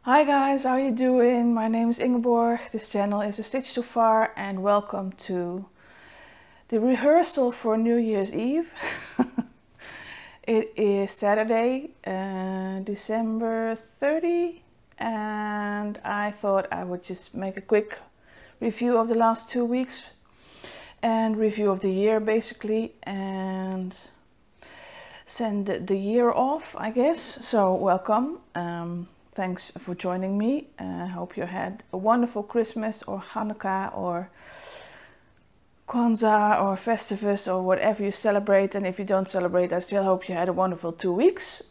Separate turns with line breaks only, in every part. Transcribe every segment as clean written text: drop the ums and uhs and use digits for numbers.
Hi guys, how are you doing? My name is Ingeborg. This channel is A Stitch Too Far and welcome to the rehearsal for New Year's Eve. It is Saturday, December 30, and I thought I would just make a quick review of the last 2 weeks and review of the year basically, and send the year off, I guess. So welcome. Thanks for joining me. I hope you had a wonderful Christmas or Hanukkah or Kwanzaa or Festivus or whatever you celebrate. And if you don't celebrate, I still hope you had a wonderful 2 weeks.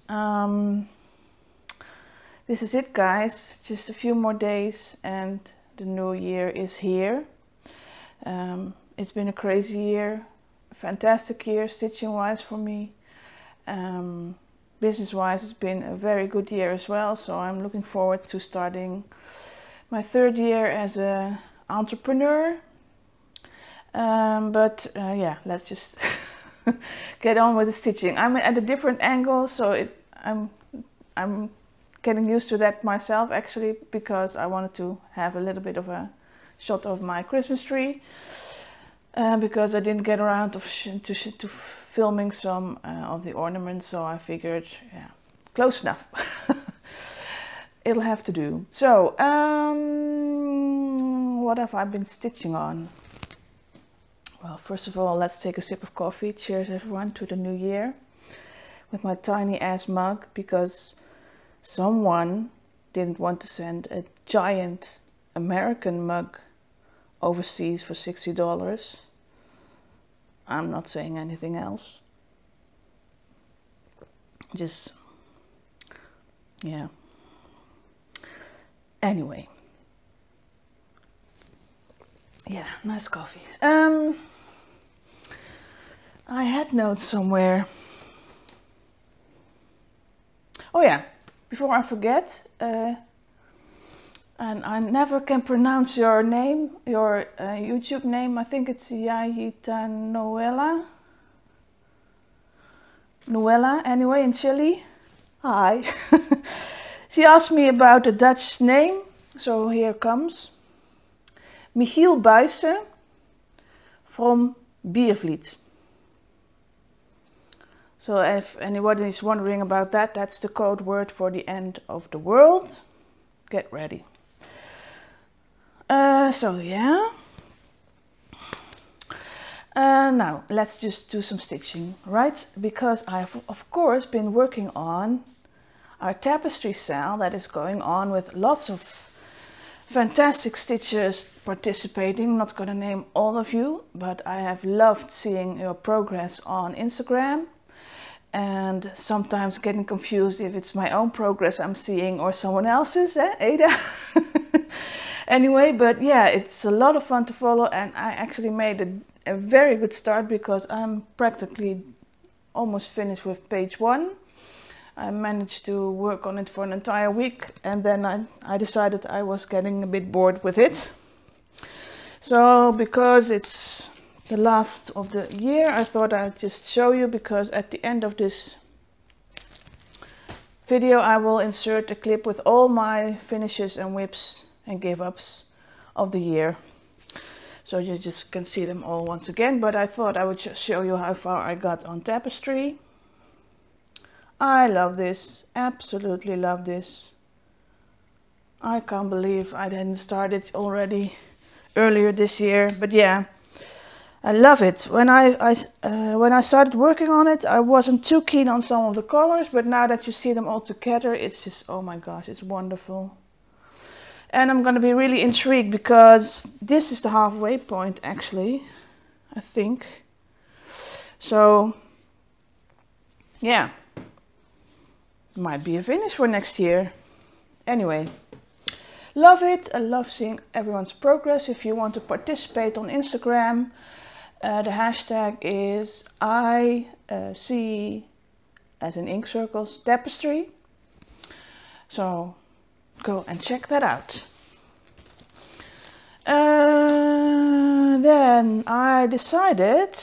This is it, guys. Just a few more days and the new year is here. It's been a crazy year, a fantastic year stitching-wise for me. Business-wise, it's been a very good year as well, so I'm looking forward to starting my 3rd year as an entrepreneur. Yeah, let's just get on with the stitching. I'm at a different angle, so I'm getting used to that myself actually, because I wanted to have a little bit of a shot of my Christmas tree, because I didn't get around to filming some of the ornaments, so I figured, yeah, close enough. It'll have to do. So, what have I been stitching on? Well, first of all, let's take a sip of coffee. Cheers everyone to the new year with my tiny ass mug, because someone didn't want to send a giant American mug overseas for $60. I'm not saying anything else. Just, yeah. Anyway. Yeah, nice coffee. I had notes somewhere. Oh yeah, before I forget, and I never can pronounce your name, your YouTube name. I think it's Yayita Noella, anyway, in Chile. Hi. She asked me about a Dutch name, so here comes. Michiel Buysse from Biervliet. So if anyone is wondering about that, that's the code word for the end of the world. Get ready. So yeah. Now let's just do some stitching, right? Because I've of course been working on our tapestry sale that is going on with lots of fantastic stitchers participating. I'm not going to name all of you, but I have loved seeing your progress on Instagram, and sometimes getting confused if it's my own progress I'm seeing or someone else's, Ada? Anyway, but yeah, it's a lot of fun to follow, and I actually made a very good start, because I'm practically almost finished with page 1. I managed to work on it for an entire week, and then I decided I was getting a bit bored with it. So because it's the last of the year, I thought I'd just show you, because at the end of this video I will insert a clip with all my finishes and whips and give-ups of the year. So you just can see them all once again, but I thought I would just show you how far I got on tapestry. I love this, absolutely love this. I can't believe I didn't start it already earlier this year, but yeah, I love it. When I started working on it, I wasn't too keen on some of the colors, but now that you see them all together, it's just, oh my gosh, it's wonderful. And I'm going to be really intrigued, because this is the halfway point actually, I think. So, yeah. Might be a finish for next year. Anyway, love it. I love seeing everyone's progress. If you want to participate on Instagram, the hashtag is IC as in ink circles tapestry. So go and check that out. Then I decided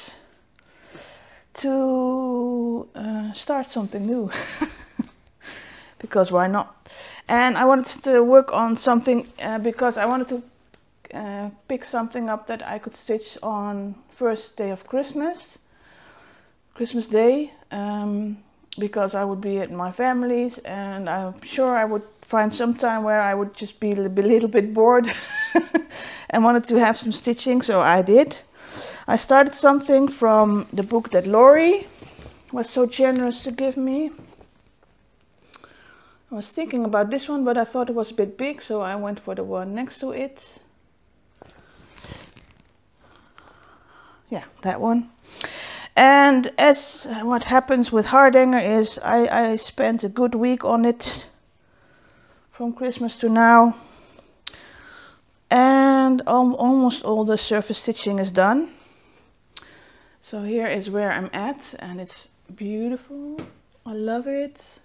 to start something new. Because why not? And I wanted to work on something because I wanted to pick something up that I could stitch on first day of Christmas Day, because I would be at my family's, and I'm sure I would find some time where I would just be a little bit bored and wanted to have some stitching, so I did. I started something from the book that Lori was so generous to give me. I was thinking about this one, but I thought it was a bit big, so I went for the one next to it. Yeah, that one. And as what happens with Hardanger is I spent a good week on it from Christmas to now. And almost all the surface stitching is done. So here is where I'm at, and it's beautiful. I love it.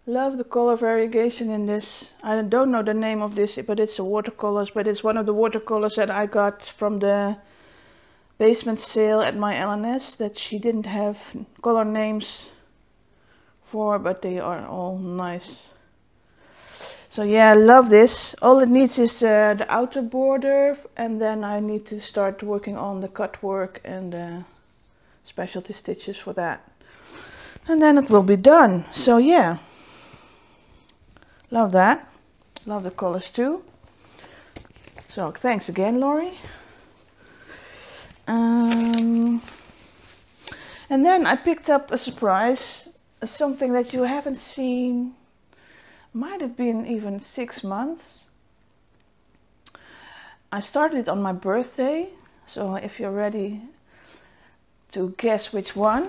Love the color variegation in this. I don't know the name of this, but it's a watercolors, but it's one of the watercolors that I got from the basement sale at my LNS that she didn't have color names for, but they are all nice. So yeah, I love this. All it needs is the outer border, and then I need to start working on the cut work and the specialty stitches for that. And then it will be done. So yeah, love that. Love the colors too. So thanks again, Lori. And then I picked up a surprise, something that you haven't seen, might have been even 6 months. I started it on my birthday, so if you're ready to guess which one,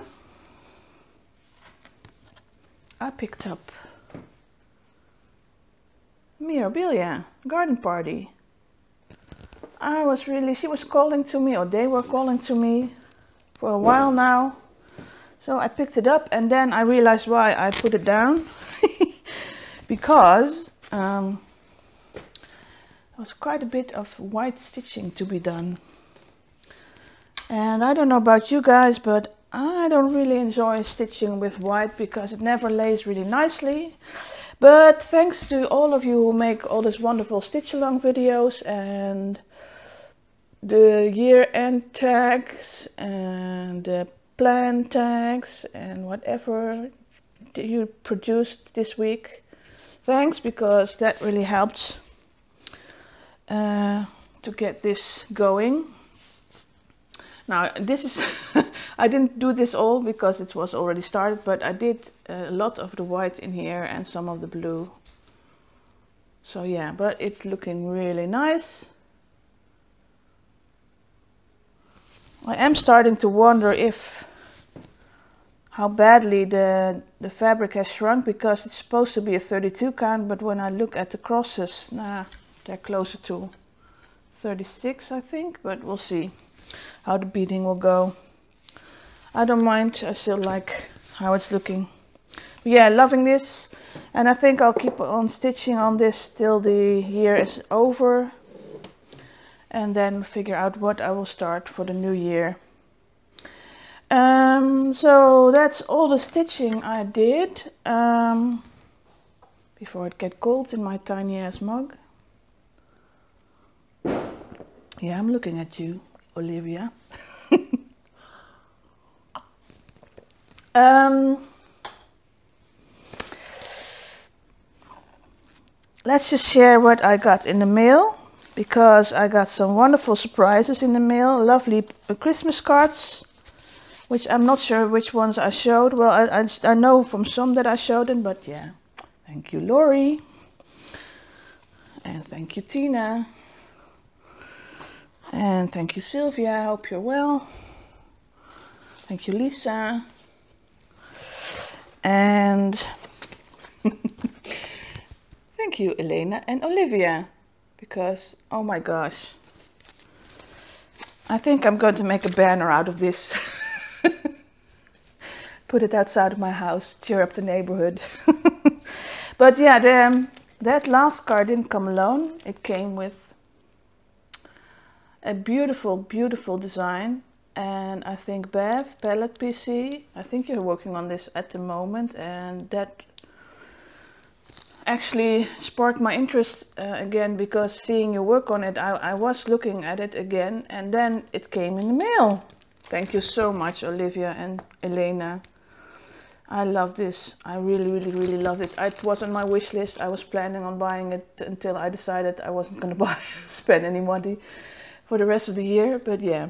I picked up Mirabilia Garden Party. She was calling to me, or they were calling to me for a while now. So I picked it up, and then I realized why I put it down. Because there was quite a bit of white stitching to be done. And I don't know about you guys, but I don't really enjoy stitching with white because it never lays really nicely. But thanks to all of you who make all these wonderful stitch along videos and the year-end tags and the plan tags and whatever you produced this week. Thanks, because that really helped to get this going. Now this is, I didn't do this all because it was already started, but I did a lot of the white in here and some of the blue. So yeah, but it's looking really nice. I am starting to wonder how badly the fabric has shrunk, because it's supposed to be a 32 count, but when I look at the crosses, nah, they're closer to 36 I think, but we'll see how the beading will go. I don't mind, I still like how it's looking. But yeah, loving this, and I think I'll keep on stitching on this till the year is over, and then figure out what I will start for the new year. So that's all the stitching I did before it gets cold in my tiny ass mug. Yeah, I'm looking at you, Olivia. Let's just share what I got in the mail, because I got some wonderful surprises in the mail. Lovely Christmas cards, which I'm not sure which ones I showed. Well, I know from some that I showed them, but yeah. Thank you, Lori. And thank you, Tina. And thank you, Sylvia. I hope you're well. Thank you, Lisa. And thank you, Elena and Olivia. Because, oh my gosh, I think I'm going to make a banner out of this. Put it outside of my house, cheer up the neighborhood. But yeah, that last card didn't come alone. It came with a beautiful, beautiful design. And I think Bev, Palette PC, I think you're working on this at the moment. And that actually sparked my interest again, because seeing you work on it, I was looking at it again, and then it came in the mail. Thank you so much, Olivia and Elena. I love this. I really love it. It was on my wish list. I was planning on buying it until I decided I wasn't going to spend any money for the rest of the year. But yeah,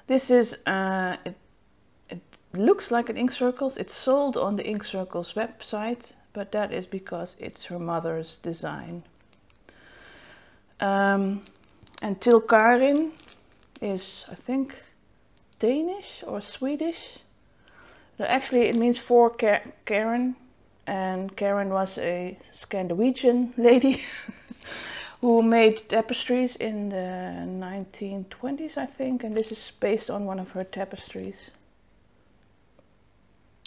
this is it looks like an Ink Circles. It's sold on the Ink Circles website, but that is because it's her mother's design. And Til Karin is, I think, Danish or Swedish. Actually, it means for Karen, and Karen was a Scandinavian lady who made tapestries in the 1920s, I think, and this is based on one of her tapestries.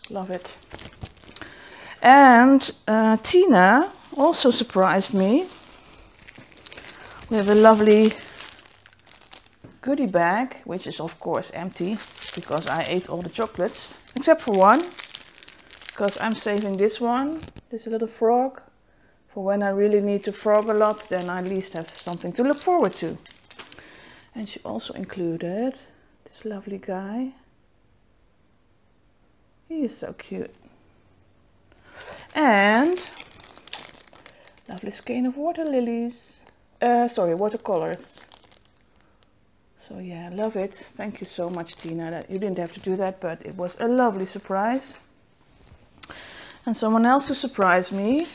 Love it. And Tina also surprised me with a lovely goodie bag, which is of course empty because I ate all the chocolates except for one, because I'm saving this one, this little frog, for when I really need to frog a lot, then I at least have something to look forward to. And she also included this lovely guy. He is so cute. And lovely skein of water lilies. Watercolors. So yeah, love it. Thank you so much, Tina. You didn't have to do that, but it was a lovely surprise. And someone else who surprised me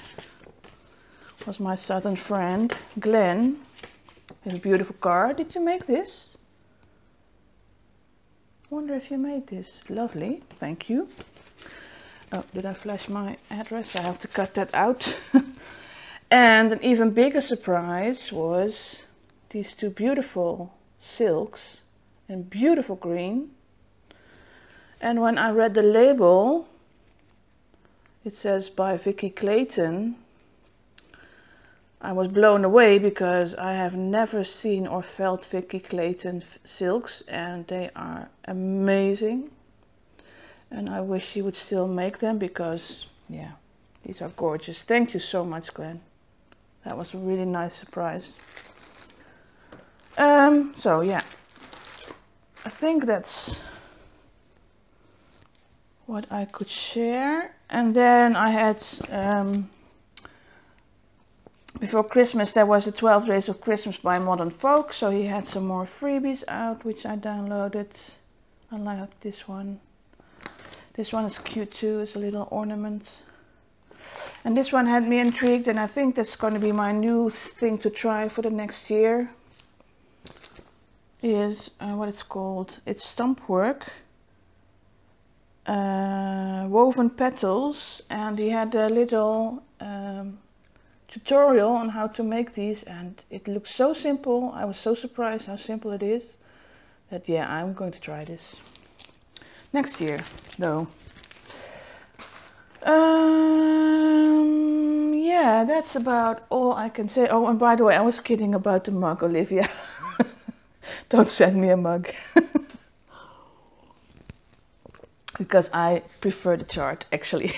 was my southern friend, Glenn. With a beautiful card. Did you make this? I wonder if you made this. Lovely. Thank you. Oh, did I flash my address? I have to cut that out. And an even bigger surprise was these two beautiful silks in beautiful green. And when I read the label, it says by Vicky Clayton. I was blown away because I have never seen or felt Vicky Clayton silks, and they are amazing. And I wish she would still make them because, yeah, these are gorgeous. Thank you so much, Glenn. That was a really nice surprise. So yeah, I think that's what I could share. And then I had, before Christmas, there was the 12 Days of Christmas by Modern Folk. So he had some more freebies out, which I downloaded. I like this one. This one is cute too, it's a little ornament. And this one had me intrigued, and I think that's going to be my new thing to try for the next year. Is what it's called. It's stump work. Woven petals, and he had a little tutorial on how to make these, and it looks so simple. I was so surprised how simple it is that, yeah, I'm going to try this next year though. Yeah, that's about all I can say. Oh, and by the way, I was kidding about the mug, Olivia. Don't send me a mug. Because I prefer the chart, actually.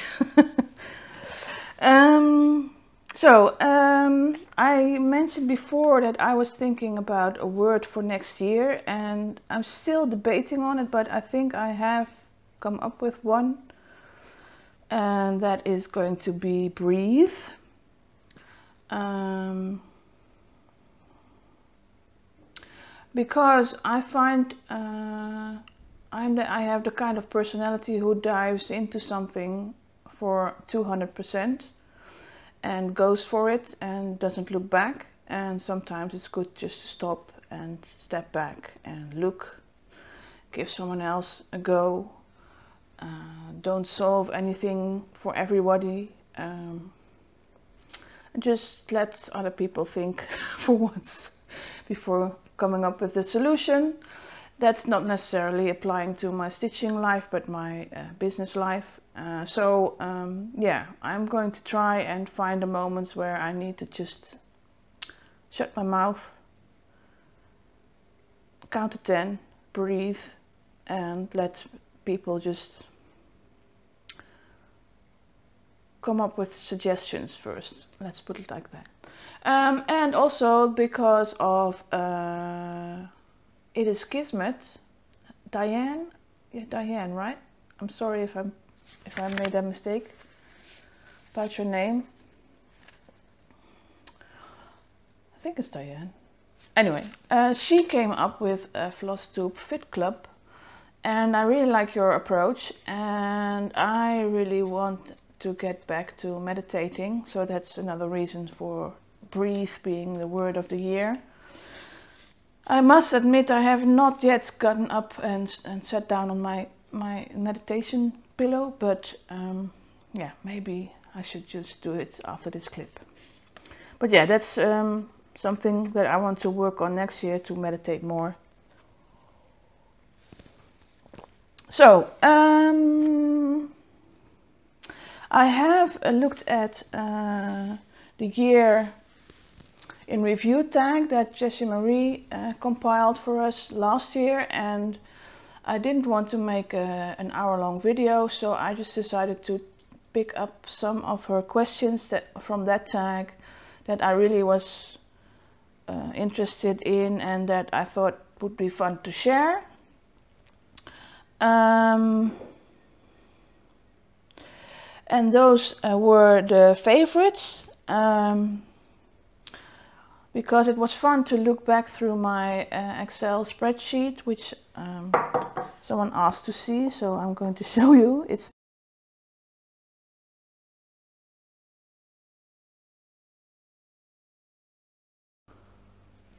I mentioned before that I was thinking about a word for next year, and I'm still debating on it, but I think I have come up with one. And that is going to be breathe. Because I find I have the kind of personality who dives into something for 200% and goes for it and doesn't look back. And sometimes it's good just to stop and step back and look, give someone else a go. Don't solve anything for everybody. Just let other people think for once before coming up with a solution. That's not necessarily applying to my stitching life, but my business life. Yeah, I'm going to try and find the moments where I need to just shut my mouth, count to 10, breathe, and let people just come up with suggestions first. Let's put it like that. And also because of It Is Kismet, Diane? Yeah, Diane, right? I'm sorry if I made a mistake about your name. I think it's Diane. Anyway, she came up with a Flosstube Fit Club, and I really like your approach, and I really want to get back to meditating, so that's another reason for breathe being the word of the year. I must admit I have not yet gotten up and sat down on my meditation pillow, but yeah, maybe I should just do it after this clip. But yeah, that's something that I want to work on next year, to meditate more. So I have looked at the year in review tag that Jessie Marie compiled for us last year, and I didn't want to make an hour-long video, so I just decided to pick up some of her questions from that tag that I really was interested in and that I thought would be fun to share. And those were the favorites, because it was fun to look back through my Excel spreadsheet, which someone asked to see, so I'm going to show you.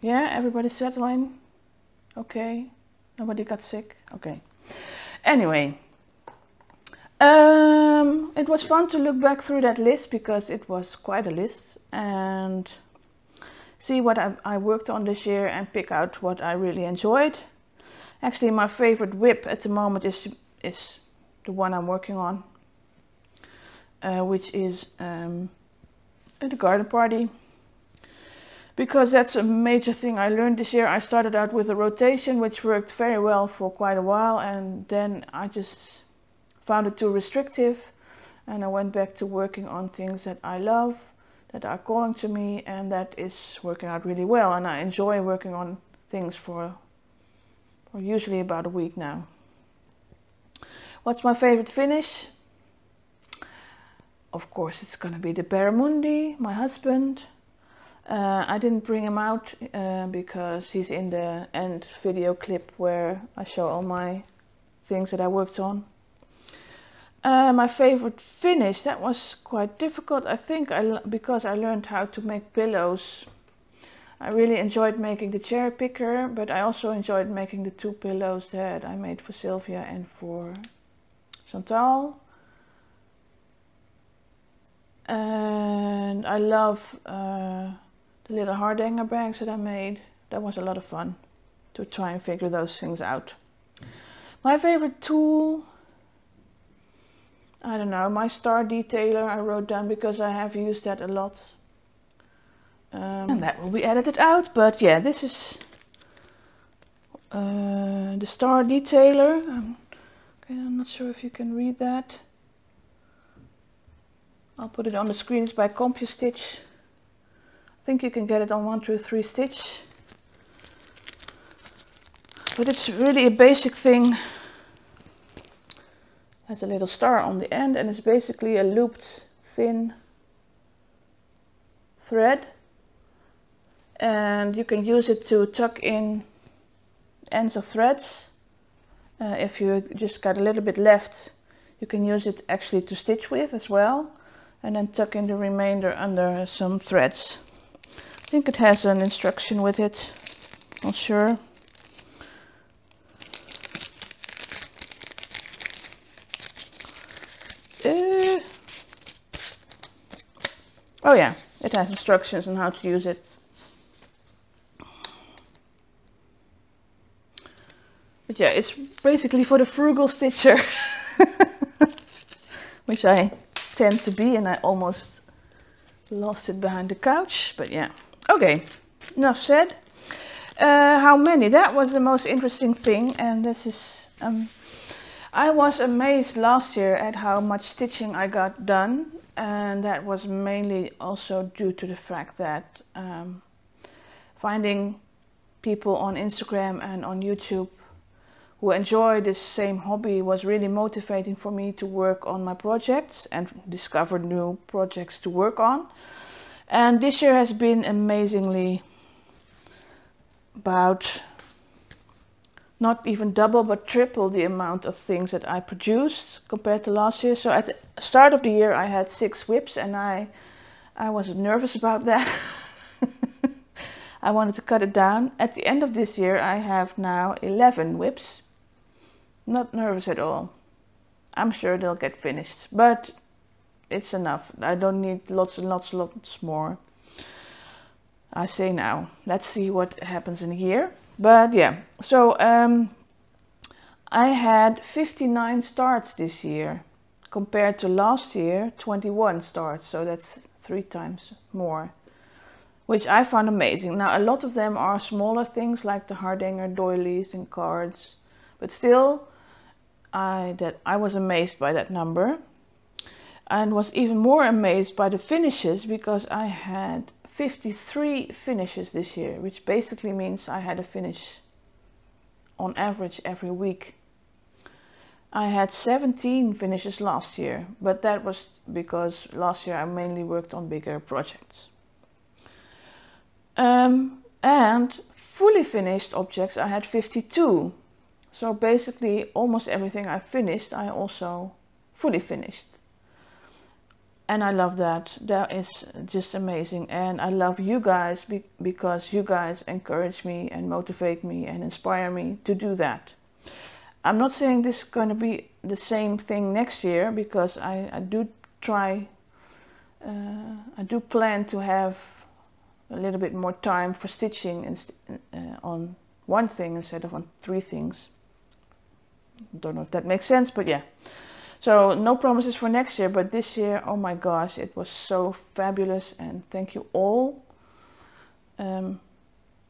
Yeah, everybody settling? Okay. Nobody got sick? Okay. Anyway, it was fun to look back through that list, because it was quite a list, and see what I worked on this year and pick out what I really enjoyed. Actually, my favorite whip at the moment is the one I'm working on, which is the garden party. Because that's a major thing I learned this year. I started out with a rotation, which worked very well for quite a while, and then I just found it too restrictive, and I went back to working on things that I love, that are calling to me, and that is working out really well. And I enjoy working on things for usually about a week now. What's my favorite finish? Of course, it's gonna be the Barramundi, my husband. I didn't bring him out because he's in the end video clip where I show all my things that I worked on. My favorite finish, that was quite difficult. I think because I learned how to make pillows. I really enjoyed making the cherry picker, but I also enjoyed making the two pillows that I made for Sylvia and for Chantal. And I love the little heart hanger bags that I made. That was a lot of fun to try and figure those things out. My favorite tool, I don't know, my star detailer I wrote down because I have used that a lot. And that will be edited out, but yeah, this is the star detailer. Okay, I'm not sure if you can read that. I'll put it on the screen. It's by CompuStitch. I think you can get it on 123 Stitch. But it's really a basic thing. It has a little star on the end, and it's basically a looped thin thread. And you can use it to tuck in ends of threads. If you just got a little bit left, you can use it actually to stitch with as well. And then tuck in the remainder under some threads. I think it has an instruction with it, not sure. Oh yeah, it has instructions on how to use it. But yeah, it's basically for the frugal stitcher, which I tend to be, and I almost lost it behind the couch, but yeah. Okay, enough said. How many? That was the most interesting thing, and this is I was amazed last year at how much stitching I got done, and that was mainly also due to the fact that finding people on Instagram and on YouTube who enjoy this same hobby was really motivating for me to work on my projects and discover new projects to work on. And this year has been amazingly about not even double but triple the amount of things that I produced compared to last year. So at the start of the year I had 6 whips, and I was nervous about that. I wanted to cut it down. At the end of this year I have now 11 whips. Not nervous at all. I'm sure they'll get finished, but it's enough. I don't need lots and lots more. I say now. Let's see what happens in a year. But yeah, so I had 59 starts this year compared to last year 21 starts. So that's 3 times more, which I found amazing. Now a lot of them are smaller things like the Hardanger doilies and cards, but still I was amazed by that number, and was even more amazed by the finishes, because I had 53 finishes this year, which basically means I had a finish on average every week. I had 17 finishes last year, but that was because last year I mainly worked on bigger projects. And fully finished objects I had 52. So basically almost everything I finished I also fully finished. And I love that. That is just amazing. And I love you guys because you guys encourage me and motivate me and inspire me to do that. I'm not saying this is going to be the same thing next year, because I do plan to have a little bit more time for stitching on one thing instead of on 3 things. Don't know if that makes sense, but yeah. So no promises for next year, but this year, oh my gosh, it was so fabulous, and thank you all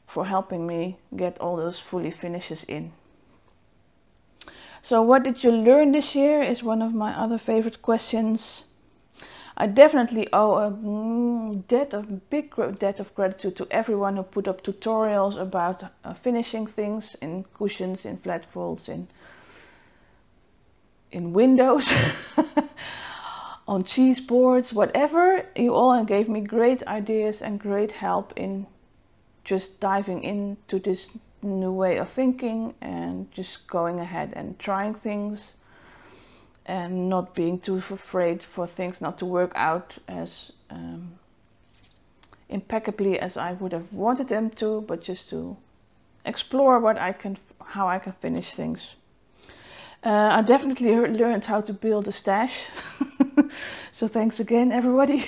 for helping me get all those fully finishes in. So what did you learn this year is one of my other favorite questions. I definitely owe a big debt of gratitude to everyone who put up tutorials about finishing things in cushions, in flat folds, in windows, on cheese boards, whatever. You all gave me great ideas and great help in just diving into this new way of thinking and just going ahead and trying things and not being too afraid for things not to work out as impeccably as I would have wanted them to, but just to explore how I can finish things. I definitely learned how to build a stash. So thanks again, everybody.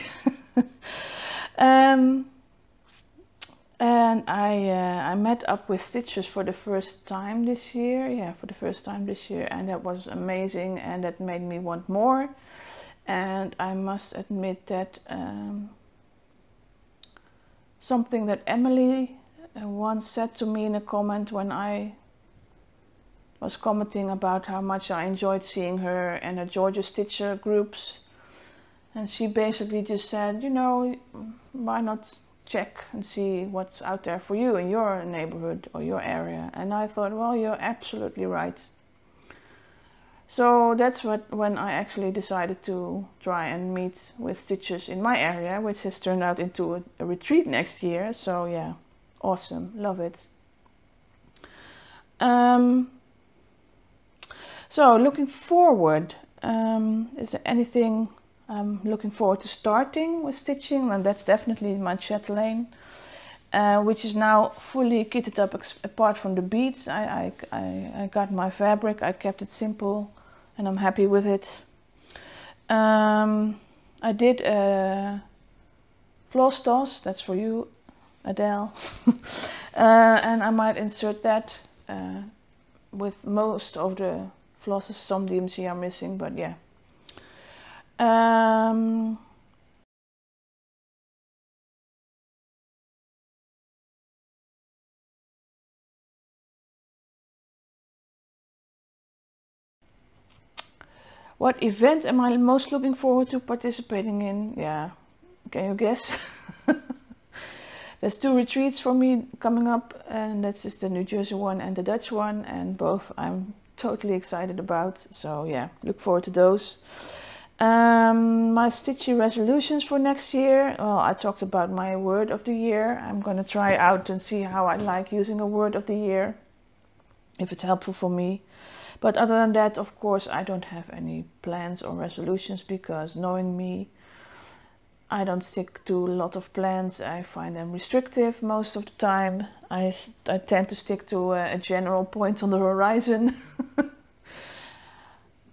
And I met up with Stitchers for the first time this year. Yeah, for the first time this year. And that was amazing, and that made me want more. And I must admit that something that Emily once said to me in a comment when I was commenting about how much I enjoyed seeing her and her Georgia Stitcher groups. And she basically just said, you know, why not check and see what's out there for you in your neighborhood or your area. And I thought, well, you're absolutely right. So that's when I actually decided to try and meet with Stitchers in my area, which has turned out into a retreat next year. So yeah, awesome, love it. So looking forward, is there anything I'm looking forward to starting with stitching? And that's definitely my chatelaine, which is now fully kitted up apart from the beads. I got my fabric, I kept it simple, and I'm happy with it. I did a floss toss, that's for you, Adele. And I might insert that with most of the flosses. Some DMC are missing, but yeah. What event am I most looking forward to participating in? Yeah, can you guess? There's 2 retreats for me coming up, and that's just the New Jersey one and the Dutch one, and both I'm totally excited about. So yeah, look forward to those. My stitchy resolutions for next year. Well, I talked about my word of the year. I'm gonna try out and see how I like using a word of the year, if it's helpful for me. But other than that, of course, I don't have any plans or resolutions, because knowing me, I don't stick to a lot of plans. I find them restrictive most of the time. I tend to stick to a general point on the horizon.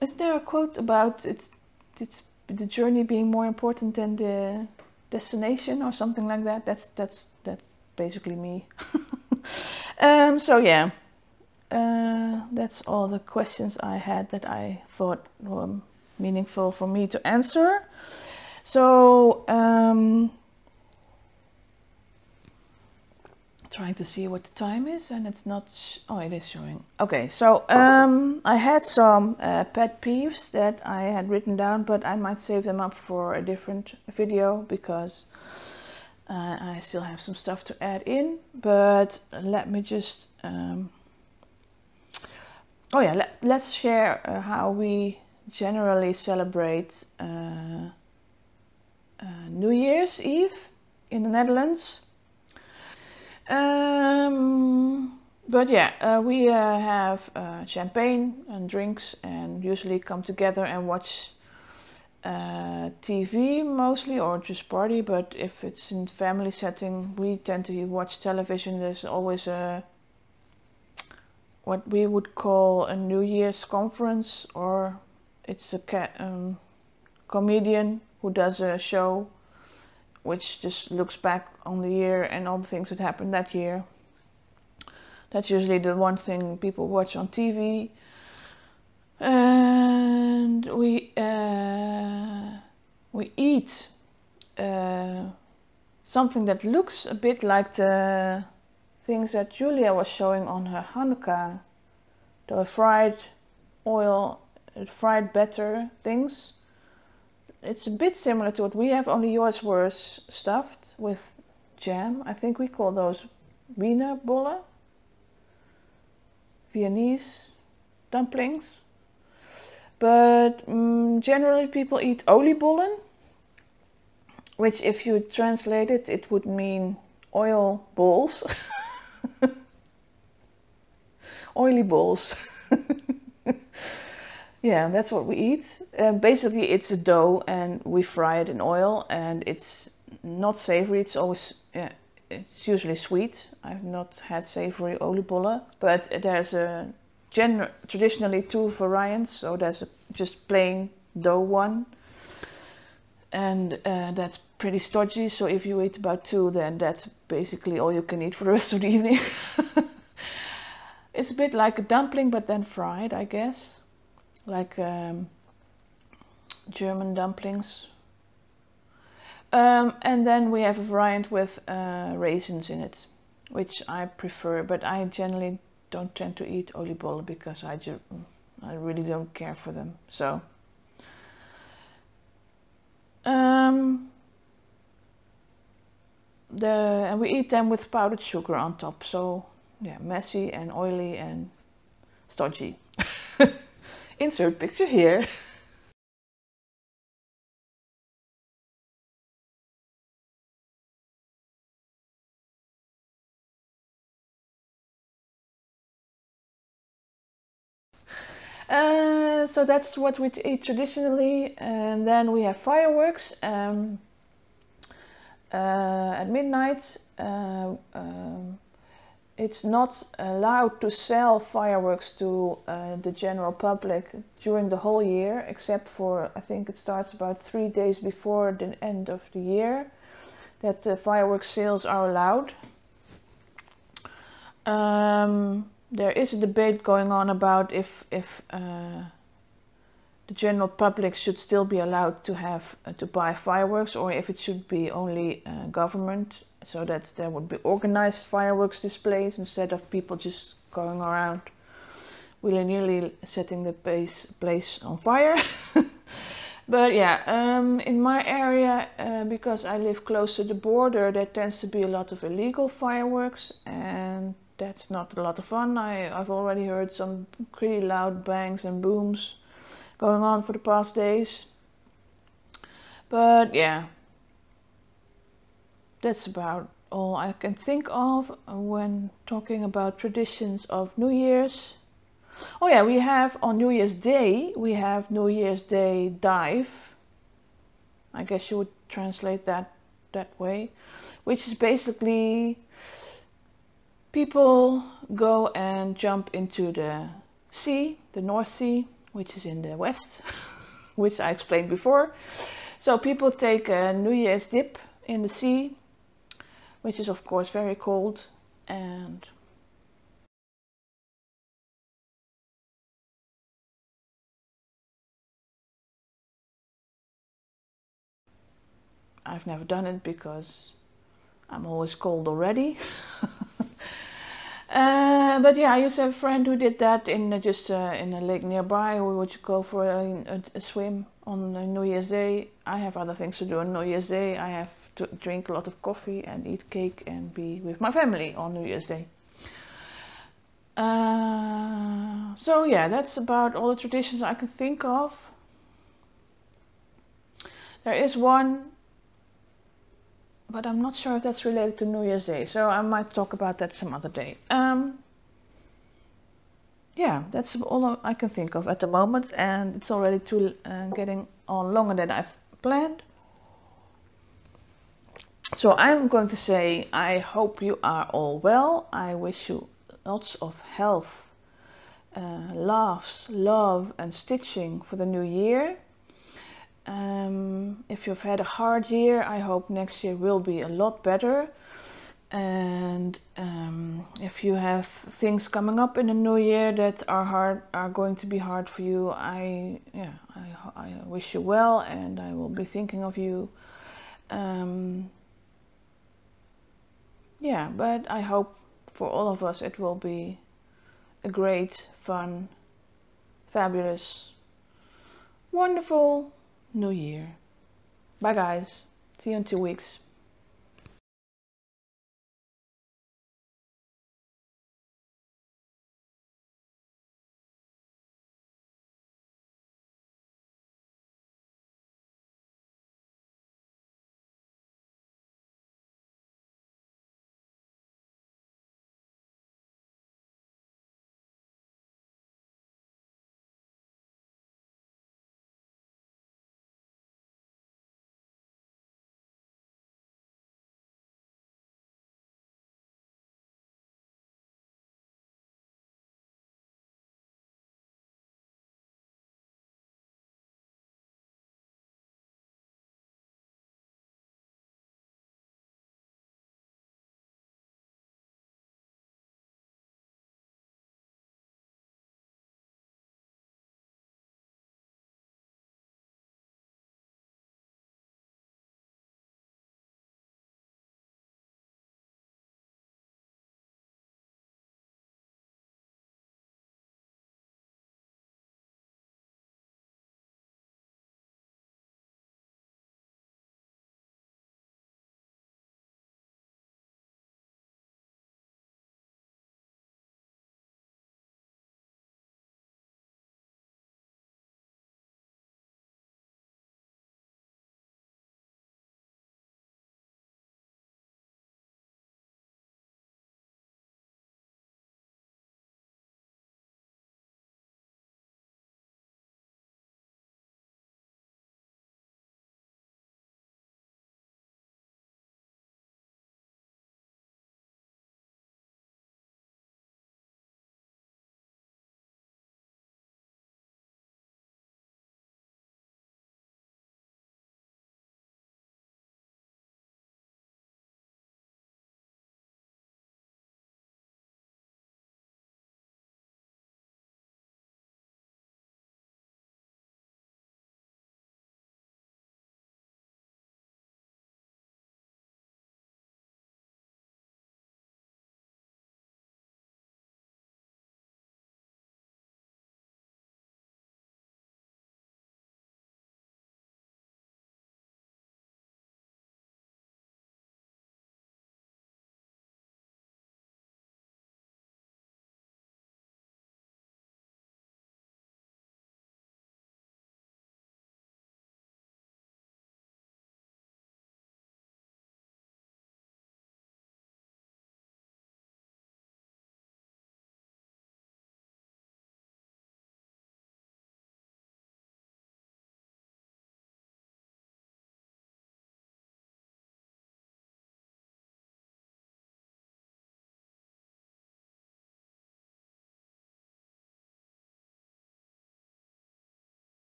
Is there a quote about it's the journey being more important than the destination or something like that? That's basically me. So yeah, that's all the questions I had that I thought were meaningful for me to answer. So trying to see what the time is, and it's not, oh, it is showing. Okay, so I had some pet peeves that I had written down, but I might save them up for a different video, because I still have some stuff to add in. But let me just oh yeah, let's share how we generally celebrate New Year's Eve in the Netherlands. But yeah, we have champagne and drinks, and usually come together and watch TV mostly, or just party. But if it's in family setting, we tend to watch television. There's always a what we would call a New Year's conference, or it's a comedian who does a show which just looks back on the year and all the things that happened that year. That's usually the one thing people watch on TV. And we eat something that looks a bit like the things that Julia was showing on her Hanukkah, the fried oil, fried batter things. It's a bit similar to what we have, only yours was stuffed with jam. I think we call those Wiener Bolle, Viennese dumplings. But generally people eat oliebollen, which if you translate it, it would mean oil balls. Oily balls. Yeah, that's what we eat. Basically, it's a dough, and we fry it in oil, and it's not savory. It's always, it's usually sweet. I've not had savory oliebollen, but there's traditionally 2 variants. So there's just plain dough one, and that's pretty stodgy. So if you eat about 2, then that's basically all you can eat for the rest of the evening. It's a bit like a dumpling, but then fried, I guess. Like German dumplings. And then we have a variant with raisins in it, which I prefer, but I generally don't tend to eat oliebollen because I really don't care for them. So and we eat them with powdered sugar on top. So yeah, messy and oily and stodgy. Insert picture here. So that's what we eat traditionally, and then we have fireworks at midnight. It's not allowed to sell fireworks to the general public during the whole year, except for, I think it starts about 3 days before the end of the year, that the fireworks sales are allowed. There is a debate going on about if the general public should still be allowed to have to buy fireworks, or if it should be only government, so that there would be organized fireworks displays instead of people just going around willy-nilly setting the place on fire. But yeah, in my area, because I live close to the border, there tends to be a lot of illegal fireworks, and that's not a lot of fun. I've already heard some pretty loud bangs and booms going on for the past days. But yeah, that's about all I can think of when talking about traditions of New Year's. Oh yeah, we have on New Year's Day, we have New Year's Day dive. I guess you would translate that way, which is basically people go and jump into the sea, the North Sea, which is in the west, which I explained before. So people take a New Year's dip in the sea, which is of course very cold, and I've never done it because I'm always cold already. But yeah, I used to have a friend who did that in just in a lake nearby. We would go for a swim on New Year's Day. I have other things to do on New Year's Day. I have to drink a lot of coffee and eat cake and be with my family on New Year's Day. So yeah, that's about all the traditions I can think of. There is one, but I'm not sure if that's related to New Year's Day, so I might talk about that some other day. Yeah, that's all I can think of at the moment, and it's already getting on longer than I've planned. So I'm going to say I hope you are all well. I wish you lots of health, laughs, love and stitching for the new year. If you've had a hard year, I hope next year will be a lot better. And if you have things coming up in the new year that are going to be hard for you, I wish you well, and I will be thinking of you. Yeah, but I hope for all of us it will be a great, fun, fabulous, wonderful new year. Bye guys, see you in 2 weeks.